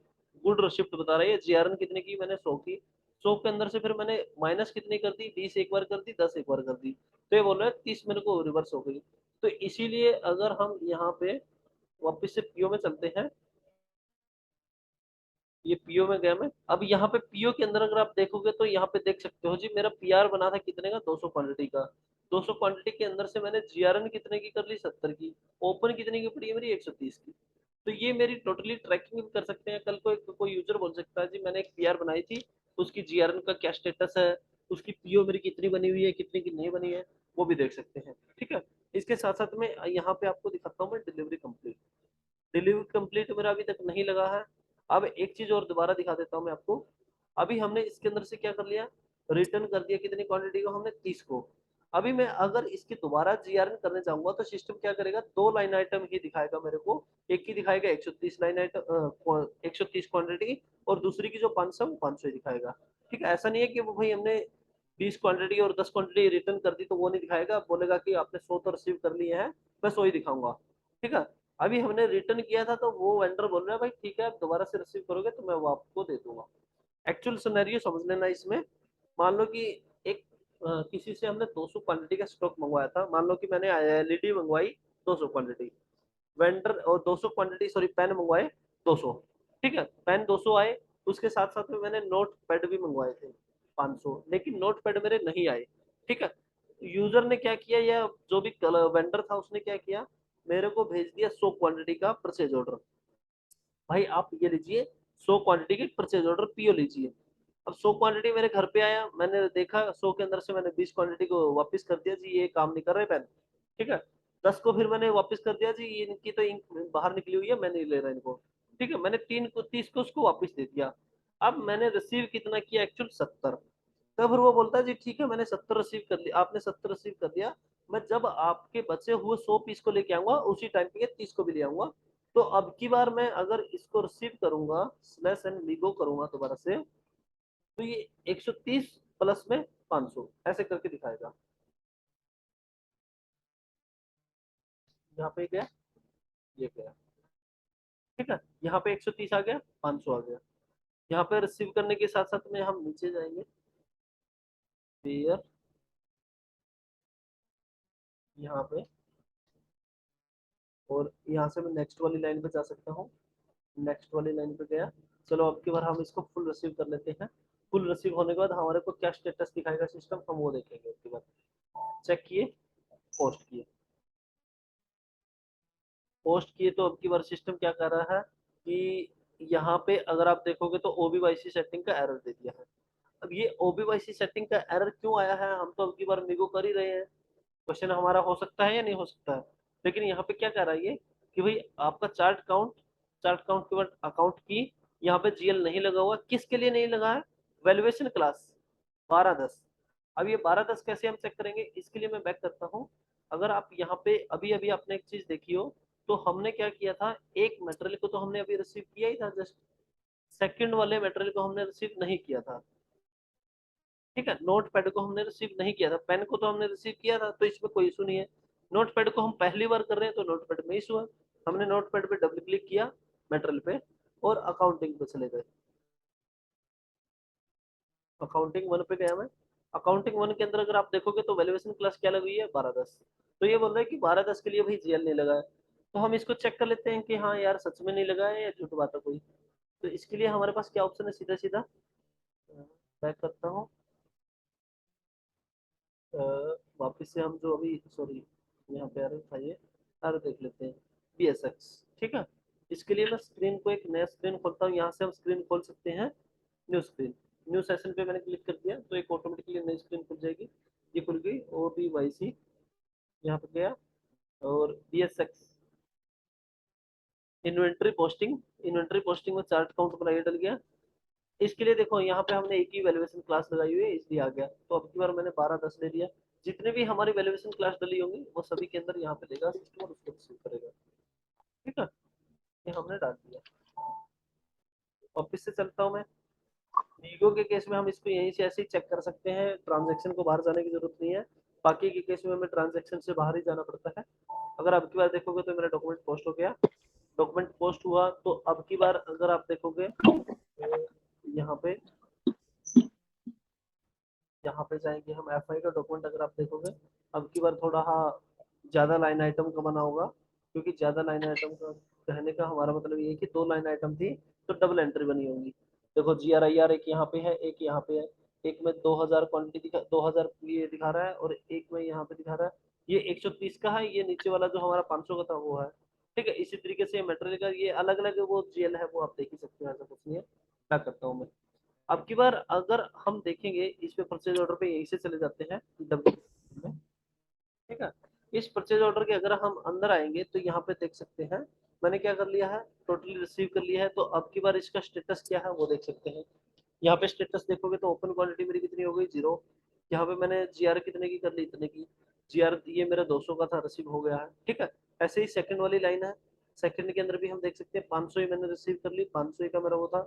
गुड रिसिप्ट बता रही है, जीआरएन कितने की, मैंने 100 की, 100 के अंदर से फिर मैंने माइनस कितनी कर दी, 20 एक बार कर दी, 10 एक बार कर दी, तो ये बोल रहा है 30 मेरे को रिवर्स हो गई। तो इसीलिए अगर हम यहाँ पे वापस से पीओ में चलते हैं, ये पीओ में गया मैं, अब यहाँ पे पीओ के अंदर अगर आप देखोगे तो यहाँ पे देख सकते हो जी मेरा पीआर बना था कितने का, 200 क्वांटिटी का। 200 क्वांटिटी के अंदर से मैंने जीआरएन कितने की कर ली, 70 की। ओपन कितने की पड़ी है मेरी, 130 की। तो ये मेरी टोटली ट्रैकिंग भी कर सकते हैं। कल को एक कोई यूजर बोल सकता है जी मैंने एक पीआर बनाई थी, उसकी जीआरएन का क्या स्टेटस है, उसकी पीओ मेरी कितनी बनी हुई है, कितनी की नहीं बनी है, वो भी देख सकते हैं। ठीक है, इसके साथ साथ में यहाँ पे आपको दिखाता हूँ मैं डिलीवरी कंप्लीट। डिलीवरी कंप्लीट मेरा अभी तक नहीं लगा है। अब एक चीज और दोबारा दिखा देता हूँ मैं आपको। अभी हमने इसके अंदर से क्या कर लिया, रिटर्न कर दिया कितनी क्वांटिटी को, हमने 30 को। अभी मैं अगर इसकी दोबारा जीआरएन करने जाऊंगा तो सिस्टम क्या करेगा, 2 लाइन आइटम ही दिखाएगा मेरे को। एक की दिखाएगा 130 लाइन आइटम, 130 क्वांटिटी, और दूसरी की जो 500 वो 500 ही दिखाएगा। ठीक है, ऐसा नहीं है कि वो भाई हमने 20 क्वांटिटी और 10 क्वांटिटी रिटर्न कर दी तो वो नहीं दिखाएगा, बोलेगा कि आपने 100 तो रिसीव कर लिए हैं, मैं 100 ही दिखाऊंगा। ठीक है, अभी हमने रिटर्न किया था तो वो वेंडर बोल रहा है भाई ठीक है आप दोबारा से रिसीव करोगे तो मैं वो आपको दे दूंगा। एक्चुअल सिनेरियो समझ लेना इसमें। मान लो कि एक किसी से हमने 200 क्वांटिटी का स्टॉक मंगवाया था, मान लो कि मैंने एलईडी मंगवाई 200 क्वांटिटी, वेंडर और 200 क्वांटिटी सॉरी पेन मंगवाए 200। ठीक है, पेन 200 आए, उसके साथ साथ में मैंने नोट पैड भी मंगवाए थे 500, लेकिन नोट पैड मेरे नहीं आए। ठीक है, यूजर ने क्या किया, या जो भी वेंडर था उसने क्या किया, मेरे को भेज दिया 100 क्वांटिटी का परचेज ऑर्डर, भाई आप ये लीजिए 100 क्वांटिटी की परचेज ऑर्डर पीओ लीजिए। अब 100 क्वांटिटी मेरे घर पे आया, मैंने देखा 100 के अंदर से मैंने 20 क्वांटिटी को वापस कर दिया जी ये काम नहीं कर रहे पेन। ठीक है, 10 को फिर मैंने वापस कर दिया जी ये इनकी तो इंक बाहर निकली हुई है, मैं नहीं ले रहा इनको। ठीक है, मैंने 30 को उसको वापस दे दिया। अब मैंने रिसीव कितना किया, एक्चुअल 70। तब फिर वो बोलता है जी ठीक है मैंने 70 रिसीव कर लिया, आपने 70 रिसीव कर दिया, मैं जब आपके बचे हुए 100 पीस को लेके आऊंगा उसी टाइम पे 30 को भी ले आऊंगा। तो अब की बार मैं अगर इसको रिसीव करूंगा, स्लैश एंड लीगो करूंगा दोबारा से, तो ये 130 प्लस में 500 ऐसे करके दिखाएगा। यहाँ पे गया, ये गया। ठीक है, यहाँ पे 130 आ गया, 500 आ गया। यहाँ पे रिसीव करने के साथ साथ में हम नीचे जाएंगे, पेयर, यहाँ पे, और यहाँ से मैं नेक्स्ट वाली लाइन पे जा सकता हूँ। नेक्स्ट वाली लाइन पे गया। चलो अब की बार हम इसको फुल रिसीव कर लेते हैं। फुल रिसीव होने के बाद हमारे को क्या स्टेटस दिखाएगा सिस्टम, हम वो देखेंगे। उसके बाद चेक किए, पोस्ट किए, पोस्ट किए, तो अब की बार सिस्टम क्या कर रहा है कि यहाँ पे अगर आप देखोगे तो ओबीवाईसी सेटिंग का एरर दे दिया है। अब ये ओबीवाईसी सेटिंग का एरर क्यों आया है, हम तो अब की बार निगो कर ही रहे हैं, क्वेश्चन हमारा हो सकता है या नहीं हो सकता है। लेकिन यहाँ पे क्या कर रहा है ये कि भाई आपका चार्ट काउंट, चार्ट काउंट के बाद अकाउंट की, यहाँ पे जीएल नहीं लगा हुआ, किसके लिए नहीं लगा है, वैल्यूएशन क्लास 1210। अब ये 1210 कैसे हम चेक करेंगे, इसके लिए मैं बैक करता हूँ। अगर आप यहाँ पे अभी अभी आपने एक चीज देखी हो, तो हमने क्या किया था, एक मटेरियल को तो हमने अभी रिसीव किया ही था जस्ट, सेकंड वाले मटेरियल को हमने रिसीव नहीं किया था। ठीक है, नोट पैड को हमने रिसीव नहीं किया था, पेन को तो हमने रिसीव किया था, तो इसमें कोई इशू नहीं है। नोट पैड को हम पहली बार कर रहे हैं तो नोट पैड में इशू है। हमने नोट पैड पे डबल क्लिक किया मेटेरियल पे और अकाउंटिंग पे चले गए। अकाउंटिंग वन पे गया मैं। अकाउंटिंग वन के अंदर अगर आप देखोगे तो वैल्यूएशन क्लास क्या लगी है, 12-10। तो ये बोल रहा है कि 12-10 के लिए भाई जीएल नहीं लगा है। तो हम इसको चेक कर लेते हैं कि हाँ यार सच में नहीं लगा है या झूठ बात है कोई। तो इसके लिए हमारे पास क्या ऑप्शन है, सीधा सीधा बैक करता हूँ। वापिस से हम जो अभी सॉरी यहाँ पे आ रहे था ये, अरे देख लेते हैं PSX। ठीक है, इसके लिए मैं स्क्रीन को एक नया स्क्रीन खोलता हूँ। यहाँ से हम स्क्रीन खोल सकते हैं न्यू स्क्रीन। न्यू सेशन पे मैंने क्लिक कर दिया तो एक ऑटोमेटिकली नई स्क्रीन खुल जाएगी। ये खुल गई OBYC, यहाँ पे गया और BSX inventory posting. Inventory posting में चार्ट काउंट पर डल गया। इसके लिए देखो यहाँ पे हमने एक ही वैल्यूएशन क्लास लगाई हुई है इसलिए आ गया। तो अब की बार मैंने 12-10 ले लिया। जितने भी हमारी वैल्यूएशन क्लास डली होंगी वो सभी के अंदर यहाँ पे देगा सिस्टम और उसको रिसीव करेगा। ठीक है, ये हमने डाल दिया। वापिस से चलता हूँ मैं। वीगो के केस में हम इसको यहीं से ऐसे ही चेक कर सकते हैं, ट्रांजेक्शन को बाहर जाने की जरूरत नहीं है। बाकी के केस में हमें ट्रांजेक्शन से बाहर ही जाना पड़ता है। अगर अब की बार देखोगे तो मेरा डॉक्यूमेंट पोस्ट हो गया। डॉक्यूमेंट पोस्ट हुआ तो अब की बार अगर आप देखोगे तो यहाँ पे यहाँ पे जाएंगे हम। FI का डॉक्यूमेंट अगर आप देखोगे अब की बार थोड़ा हाँ ज्यादा लाइन आइटम का बना होगा, क्योंकि ज्यादा लाइन आइटम का कहने का हमारा मतलब ये है कि 2 लाइन आइटम थी तो डबल एंट्री बनी होंगी। देखो GRIR एक यहाँ पे है एक यहाँ पे है। एक में 2000 क्वांटिटी दिखा, 2000 ये दिखा रहा है और एक में यहाँ पे दिखा रहा है ये 130 का है। ये नीचे वाला जो हमारा 500 का था वो है। ठीक है, इसी तरीके से मटेरियल का ये अलग अलग वो GL है वो आप देख ही सकते हो, ऐसा कुछ नहीं है। क्या करता हूँ मैं अब की बार अगर हम देखेंगे इस पे परचेज ऑर्डर पे यहीं से चले जाते हैं W में। ठीक है, इस परचेज ऑर्डर के अगर हम अंदर आएंगे तो यहाँ पे देख सकते हैं मैंने क्या कर लिया है, टोटली रिसीव कर लिया है। तो अब की बार इसका स्टेटस क्या है वो देख सकते हैं। यहाँ पे स्टेटस देखोगे तो ओपन क्वांटिटी मेरी कितनी हो गई, 0। यहाँ पे मैंने GR कितने की कर ली, इतने की। GR ये मेरा 200 का था, रिसीव हो गया है। ठीक है, ऐसे ही सेकंड वाली लाइन है। सेकंड के अंदर भी हम देख सकते हैं 500 ही मैंने रिसीव कर ली, 500 ही का मेरा वो था।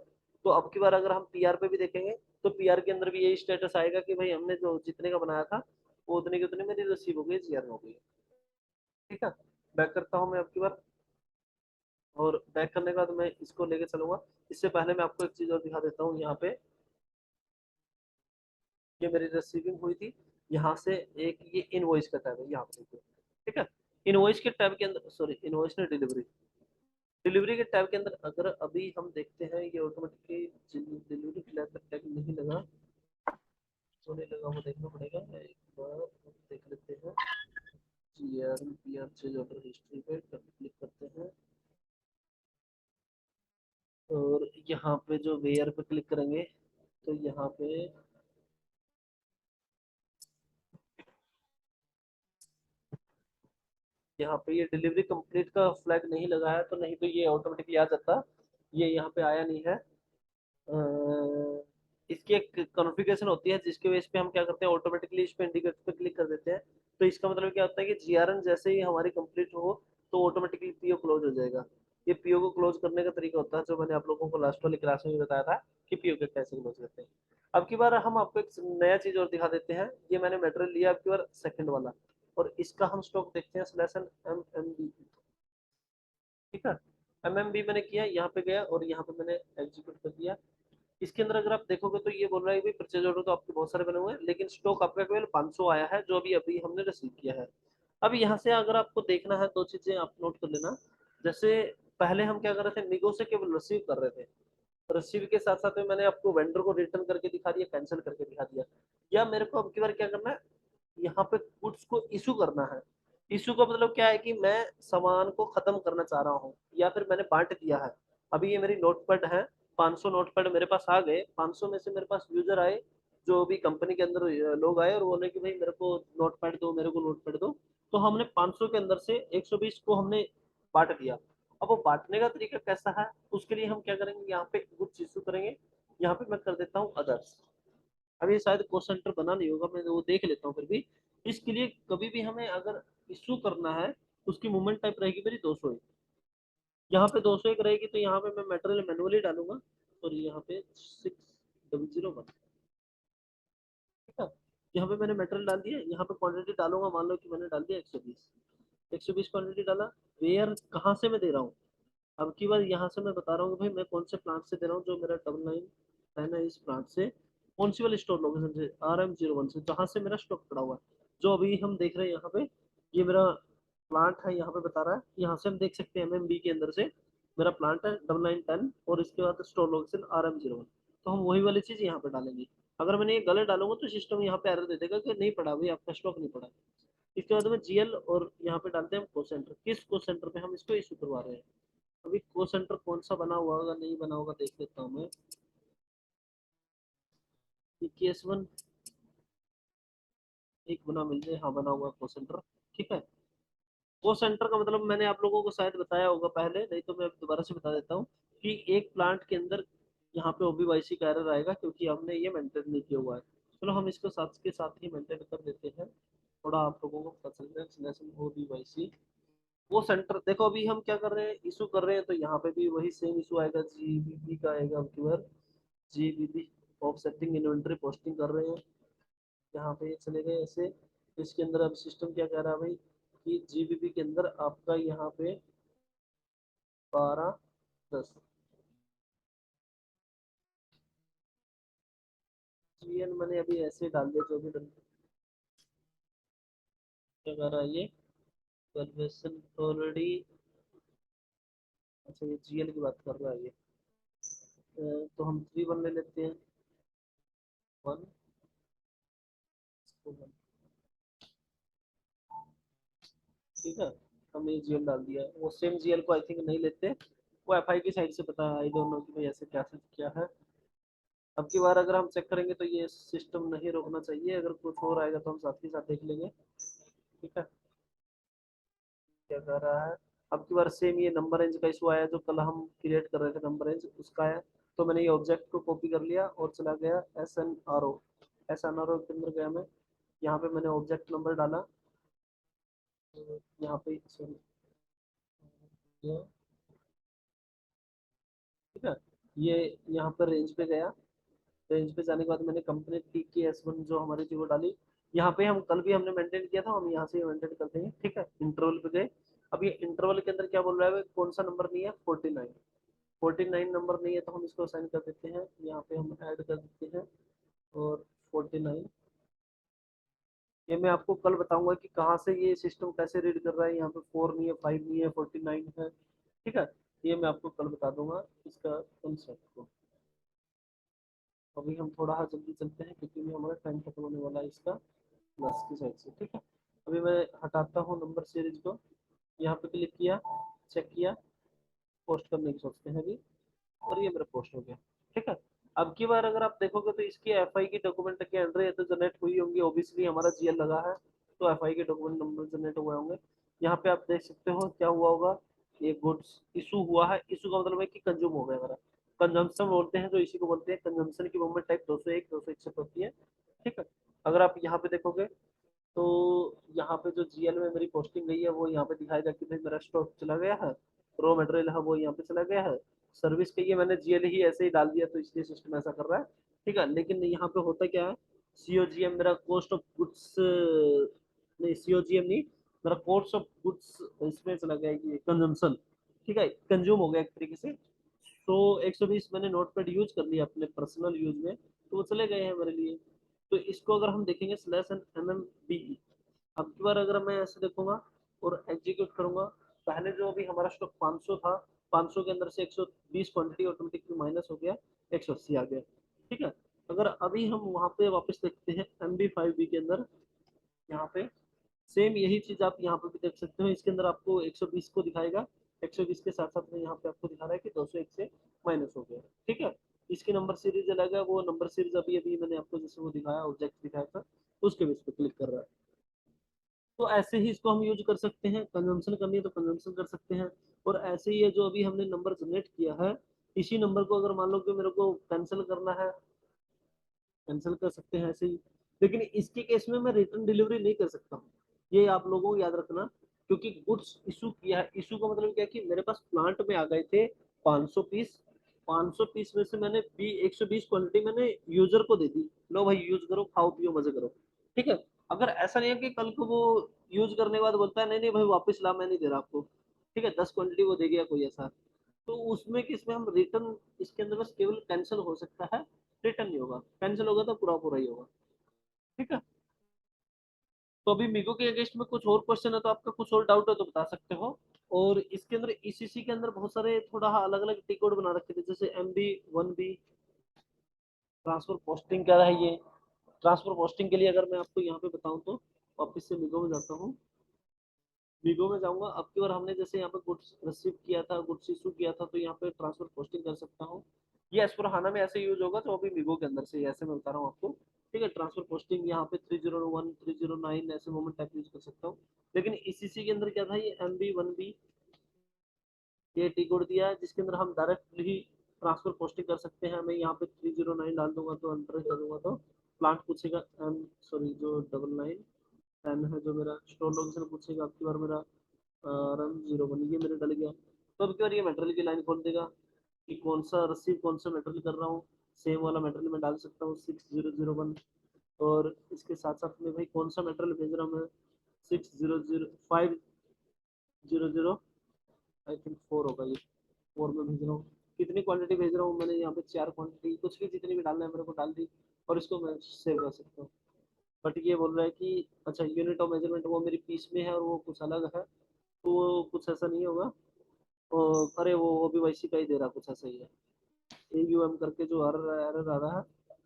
तो अब की बार अगर हम PR पे भी देखेंगे तो PR के अंदर भी यही स्टेटस आएगा कि भाई हमने जो जितने का बनाया था वो उतने के उतने मेरी रिसीव हो गई, GR हो गई। ठीक है, बैक करता हूँ मैं अब की बार। और बैक करने के बाद मैं इसको लेके चलूंगा। इससे पहले मैं आपको एक चीज और दिखा देता हूँ। यहाँ पे ये मेरी रिसीविंग हुई थी। यहाँ से एक ये इनवॉइस का टैब है यहाँ पे देखिए। ठीक है, इनवॉइस के टैब के अंदर सॉरी इनवॉइस ने डिलीवरी, डिलीवरी के टैब के अंदर अगर अभी हम देखते हैं ये ऑटोमेटिकली डिलीवरी फ्लैग का टैग नहीं लगा तो नहीं लगा वो देखना पड़ेगा। एक बार देख लेते हैं। GR चेंज ऑर्डर हिस्ट्री पे क्लिक करते हैं और यहाँ पे जो वेयर पे क्लिक करेंगे तो यहाँ पे ये डिलीवरी कंप्लीट का फ्लैग नहीं लगा है, तो नहीं तो ये ऑटोमेटिकली आ जाता। ये यहाँ पे आया नहीं है। इसकी एक कॉन्फ़िगरेशन होती है जिसके बेस पे हम क्या करते हैं ऑटोमेटिकली इस पे इंडिकेटर पे क्लिक कर देते हैं। तो इसका मतलब क्या होता है कि GRN जैसे ही हमारी कंप्लीट हो तो ऑटोमेटिकली PO क्लोज हो जाएगा। ये PO को क्लोज करने का तरीका होता है जो मैंने आप लोगों को लास्ट वाली क्लास में भी बताया था कि PO को कैसे क्लोज करते हैं। अब की बार हम आपको एक नया चीज और दिखा देते हैं। ये मैंने मटेरियल लिया अब की बार सेकंड वाला और इसका हम स्टॉक देखते हैं /MMB। ठीक है, MMB मैंने किया, यहाँ पे गया और यहाँ पे मैंने एग्जीक्यूट कर दिया। इसके अंदर अगर आप देखोगे तो ये बोल रहा है कि परचेज ऑर्डर तो आपके बहुत सारे बने हुए हैं लेकिन स्टॉक आपका केवल 500 आया है जो अभी अभी हमने रिसीव किया है। अब यहाँ से अगर आपको देखना है दो चीजें आप नोट कर लेना। जैसे पहले हम क्या कर रहे थे, निगो से केवल रिसीव कर रहे थे। रिसीव के साथ साथ में मैंने आपको वेंडर को रिटर्न करके दिखा दिया, कैंसिल करके दिखा दिया। या मेरे को अब की बार क्या करना है, यहाँ पे गुड्स को इशू करना है। इशू का मतलब क्या है कि मैं सामान को खत्म करना चाह रहा हूँ या फिर मैंने बांट दिया है। अभी ये मेरी नोटपैड है, 500 नोटपैड मेरे पास आ गए। 500 में से मेरे पास यूजर आए जो भी कंपनी के अंदर लोग आए और बोले कि भाई मेरे को नोटपैड दो, मेरे को नोटपैड दो। तो हमने 500 के अंदर से 120 को हमने बांट दिया। अब वो बांटने का तरीका कैसा है, उसके लिए हम क्या करेंगे, यहाँ पे कुछ इशू करेंगे। यहाँ पे मैं कर देता हूँ अदर्स। अब ये शायद क्वेश्चन सेंटर बना नहीं होगा, मैं वो देख लेता हूँ फिर भी। इसके लिए कभी भी हमें अगर इशू करना है उसकी मूवमेंट टाइप रहेगी मेरी 201। यहाँ पे 201 रहेगी तो यहाँ पे मैं मटेरियल मैनुअली डालूंगा और यहाँ पे 6001। ठीक है। यहाँ पे मैंने मेटेरियल डाल दिया, यहाँ पे क्वांटिटी डालूंगा, मान लो कि मैंने डाल दिया 120, 120 क्वांटिटी डाला। वेयर कहाँ से मैं दे रहा हूँ, अब की बार यहाँ से मैं बता रहा हूँ कि भाई मैं कौन से प्लांट से दे रहा हूँ, जो मेरा डबल लाइन है ना, इस प्लांट से कौन सी वाली स्टोर लोकेशन से, RM01 से, जहाँ से मेरा स्टॉक पड़ा हुआ है। जो अभी हम देख रहे हैं यहाँ पे, ये मेरा प्लांट है, यहाँ पे बता रहा है, यहाँ से हम देख सकते हैं MMB के अंदर से मेरा प्लांट है 9910, और इसके बाद स्टोर लोकेशन RM01। तो हम वही वाली चीज यहाँ पे डालेंगे। अगर मैंने ये गलत डालूंगा तो सिस्टम यहाँ पे एरर दे देगा कि नहीं पड़ा भाई, आपका स्टॉक नहीं पड़ा। इसके बाद में GL, और यहाँ पे डालते हैं हम कोस्ट सेंटर, किस कोस्ट सेंटर पे हम इसको इशू करवा रहे हैं। अभी कोस्ट सेंटर कौन सा बना हुआ होगा, नहीं बना होगा, देख लेता हूँ मैं। KS1 एक बना मिल जाए, हाँ बना हुआ कोस्ट सेंटर। ठीक है। कोस्ट सेंटर का मतलब मैंने आप लोगों को शायद बताया होगा पहले, नहीं तो मैं दोबारा से बता देता हूँ कि एक प्लांट के अंदर यहाँ पे OBYC का एरर आएगा, क्योंकि हमने ये मेंटेन नहीं किया हुआ है। चलो हम इसको साथ के साथ ही मेंटेन कर देते हैं, थोड़ा आप लोगों को पता चल जाए। OBYC वो सेंटर देखो, अभी हम क्या कर रहे हैं, इशू कर रहे हैं, तो यहाँ पे भी वही सेम इशू आएगा, GBP का आएगा अब की बार। GBP ऑफसेटिंग इन्वेंटरी पोस्टिंग कर रहे हैं, यहाँ पे चले गए ऐसे। इसके अंदर अब सिस्टम क्या कह रहा है भाई, कि GBP के अंदर आपका यहाँ पे 1210, GN मैंने अभी ऐसे डाल दिया, जो भी क्या कह रहा है ये, वैल्यूएशन ऑलरेडी। अच्छा, ये GL की बात कर रहा है ये। तो हम 3 1 ले लेते हैं, 1, ठीक है। हमने GL डाल दिया है, वो सेम GL को आई थिंक नहीं लेते, वो FI की साइड से पता, आई डोंट नो कि भाई ऐसे क्या से क्या है। अब की बार अगर हम चेक करेंगे तो ये सिस्टम नहीं रोकना चाहिए, अगर कुछ और आएगा तो हम साथ ही साथ देख लेंगे। ठीक है। क्या कर रहा है, अब की बार सेम ये नंबर रेंज का इशू आया, जो कल हम क्रिएट कर रहे थे नंबर रेंज, उसका है। तो मैंने ये ऑब्जेक्ट को कॉपी कर लिया और चला गया SNRO के अंदर गया मैं, यहाँ पे मैंने ऑब्जेक्ट नंबर डाला, तो यहाँ पे sorry, ठीक है। ये यहाँ पर रेंज पे गया, रेंज पे जाने के बाद मैंने कंपनी TKS1 जो हमारी थी वो डाली। यहाँ पे हम कल भी हमने मेंटेन किया था, हम यहाँ से मेंटेन करते हैं। ठीक है, इंटरवल पे गए। अब ये इंटरवल के अंदर क्या बोल रहा है, कौन सा नंबर नहीं है, 49, 49 नंबर नहीं है, तो हम इसको असाइन कर देते हैं, यहाँ पे हम ऐड कर देते हैं, और 49। ये मैं आपको कल बताऊंगा कि कहाँ से ये सिस्टम कैसे रीड कर रहा है, यहाँ पे 4 नहीं है, 5 नहीं है, 49 है। ठीक है, ये मैं आपको कल बता दूंगा इसका कंसेप्ट को। अभी हम थोड़ा जल्दी चलते हैं, क्योंकि भी हमारा टाइम खत्म होने वाला है इसका, बस की साइड से। ठीक है, अभी मैं हटाता हूँ नंबर सीरीज को, यहाँ पे क्लिक किया, चेक किया, पोस्ट करने की सोचते हैं अभी, और ये मेरा पोस्ट हो गया। ठीक है। अब की बार अगर आप देखोगे तो इसकी FI की डॉक्यूमेंट की एंट्री है तो जनरेट हुई होंगी, ओबियसली हमारा GL लगा है, तो FI के डॉक्यूमेंट नंबर जनरेट हुए होंगे। यहाँ पे आप देख सकते हो क्या हुआ होगा, ये गुड्स इशू हुआ है, इशू का मतलब है कि कंज्यूम हो गया मेरा। कंजम्पशन बोलते हैं, जो इसी को बोलते हैं, कंजम्पशन की मूवमेंट टाइप 201 261 होती है। ठीक है। अगर आप यहाँ पे देखोगे तो यहाँ पे जो GL में मेरी पोस्टिंग गई है वो यहाँ पे दिखाएगा कि भाई मेरा स्टॉक चला गया है, रॉ मटेरियल है वो यहाँ पे चला गया है, सर्विस के लिए मैंने GL ही ऐसे ही डाल दिया, तो इसलिए सिस्टम ऐसा कर रहा है। ठीक है, लेकिन यहाँ पे होता क्या है, COGM मेरा कॉस्ट ऑफ गुड्स, नहीं COGM नहीं, मेरा कॉस्ट ऑफ गुड्स इसमें चला गया कि कंजम्पशन। ठीक है, कंज्यूम हो गया एक तरीके से। तो 120 मैंने नोट पैड यूज कर लिया अपने पर्सनल यूज में, तो वो चले गए हैं मेरे लिए। तो इसको अगर हम देखेंगे /MMBE, अब की बार अगर मैं ऐसे देखूंगा और एग्जीक्यूट करूंगा, पहले जो अभी हमारा स्टॉक 500 था, 500 के अंदर से 120 क्वांटिटी ऑटोमेटिकली माइनस हो गया, 180 आ गया। ठीक है। अगर अभी हम वहां पे वापस देखते हैं MB5B के अंदर, यहाँ पे सेम यही चीज आप यहाँ पे भी देख सकते हो, इसके अंदर आपको 120 को दिखाएगा, 120 के साथ साथ में यहाँ पे आपको दिखा रहा है कि 201 से माइनस हो गया। ठीक है। इसकी नंबर सीरीज अलग है, वो नंबर सीरीज अभी अभी मैंने आपको जैसे वो दिखाया, ऑब्जेक्ट दिखाया था, उसके बेस पे क्लिक कर रहा है। तो ऐसे ही इसको हम यूज कर सकते हैं, कंजम्पशन करनी है तो कंजम्पशन कर सकते हैं। और ऐसे ही है, जो अभी हमने नंबर जनरेट किया है, इसी नंबर को अगर मान लो कि मेरे को कैंसिल करना है, कैंसिल कर सकते हैं ऐसे ही। लेकिन इसके केस में मैं रिटर्न डिलीवरी नहीं कर सकता हूँ, ये आप लोगों को याद रखना। क्योंकि गुड्स इशू किया है, इशू का मतलब क्या है कि मेरे पास प्लांट में आ गए थे 500 पीस, 500 पीस में से मैंने 120 क्वांटिटी मैंने यूजर को दे दी, लो भाई यूज करो, खाओ पियो मजे करो। ठीक है। अगर ऐसा नहीं है कि कल को वो यूज करने के बाद बोलता है नहीं नहीं भाई वापस ला, मैं नहीं दे रहा आपको, ठीक है, 10 क्वांटिटी वो दे गया कोई ऐसा, तो उसमें किसमें हम रिटर्न, इसके अंदर बस केवल कैंसिल हो सकता है, रिटर्न नहीं होगा, कैंसिल होगा तो पूरा पूरा ही होगा। ठीक है। तो अभी मीगो के अगेंस्ट में कुछ और क्वेश्चन है तो आपका कुछ और डाउट है तो बता सकते हो। और इसके अंदर ईसीसी के अंदर बहुत सारे थोड़ा अलग अलग टी कोड बना रखे थे, जैसे MB1B, ट्रांसफर पोस्टिंग क्या है ये। ट्रांसफर पोस्टिंग के लिए अगर मैं आपको यहाँ पे बताऊँ तो वापस से मीगो में जाता हूँ, मीगो में जाऊंगा, अब की बार हमने जैसे यहाँ पे गुड्स रिसीव किया था, गुड्स इशू किया था, तो यहाँ पे ट्रांसफर पोस्टिंग कर सकता हूँ। ये एस फोर हाना में ऐसे यूज होगा, तो अभी मीगो के अंदर से ऐसे मैं बता रहा हूँ आपको। ठीक है, ट्रांसफर पोस्टिंग यहाँ पे 301 309 ऐसे मोमेंट टाइप यूज कर सकता हूँ। लेकिन इसी के अंदर क्या था, ये MB1B, ये टी कोड दिया है जिसके अंदर हम डायरेक्टली ट्रांसफर पोस्टिंग कर सकते हैं। मैं यहाँ पे 309 डाल दूंगा तो एंटर करूंगा तो प्लांट पूछेगा, सॉरी जो 99 10 है, जो मेरा स्टोर लोकेशन पूछेगा, आपकी बार मेरा रन 01 ये मेरे डल गया। तो अब की बार ये मटेरियल की लाइन खोल देगा कि कौन सा रिसीव कौन सा मटेरियल कर रहा हूँ, सेम वाला मटेरियल मैं डाल सकता हूँ 6001। और इसके साथ साथ में भाई कौन सा मटेरियल भेज रहा हूँ मैं, 600500, आई थिंक 4 होगा ये, 4 में भेज रहा हूँ। कितनी क्वांटिटी भेज रहा हूँ, मैंने यहाँ पे 4 क्वांटिटी, कुछ भी जितनी भी डालना है मेरे को डाल दी, और इसको मैं सेव कर सकता हूँ। बट ये बोल रहा है कि अच्छा यूनिट ऑफ मेजरमेंट वो मेरी पीस में है और वो कुछ अलग है, तो वो कुछ ऐसा नहीं होगा। अरे वो भी वैसी का ही दे रहा, कुछ ऐसा ही है, AUM करके जो एरर एरर आ रहा है,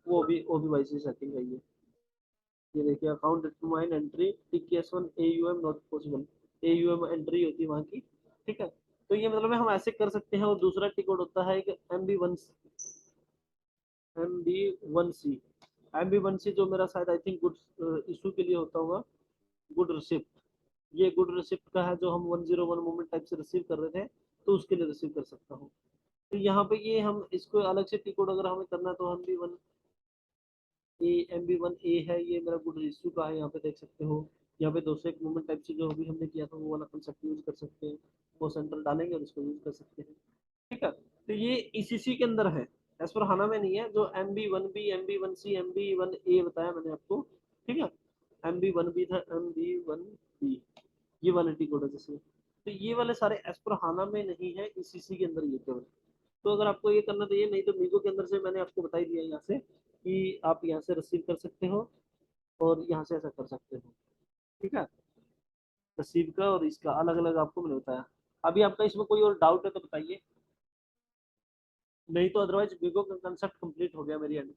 वो भी वैसी सेटिंग है ये देखिए, account determine entry TKS1 AUM not possible, AUM entry होती है वहाँ की। ठीक है। तो ये मतलब है हम ऐसे कर सकते हैं। और दूसरा टिकट होता है कि MB1C, MB1C जो मेरा शायद आई थिंक गुड इशू के लिए होता होगा, गुड रिसिप्ट, ये गुड रिसिप्ट का है जो हम 101 मोमेंट टाइप से रिसीव कर रहे थे, तो उसके लिए रिसीव कर सकता हूँ। तो यहाँ पे ये हम इसको अलग से टिकट अगर हमें करना है तो MB1A है, ये मेरा गुड इशू का है, यहाँ पे देख सकते हो। यहाँ पे 201 मोमेंट टाइप से जो अभी हमने किया था वो वाला कंसेप्ट यूज कर सकते हैं, वो सेंटर डालेंगे और इसको यूज कर सकते हैं। ठीक है। तो ये ECC के अंदर है, एज पर हाना में नहीं है। जो MB1B MB1C MB1A बताया मैंने आपको, ठीक है, MB1B था, MB1B, ये वाले टी कोड है जैसे। तो ये वाले सारे एज पर हाना में नहीं है, ECC के अंदर ये केवल। तो अगर आपको ये करना तो ये, नहीं तो मीगो के अंदर से मैंने आपको बता ही दिया यहाँ से कि आप यहाँ से रिसीव कर सकते हो और यहाँ से ऐसा कर सकते हो। ठीक है। रिसीव का और इसका अलग अलग आपको मैंने बताया। अभी आपका इसमें कोई और डाउट है तो बताइए, नहीं तो अदरवाइज वीगो का कंसेप्ट कंप्लीट हो गया मेरी एंड पे।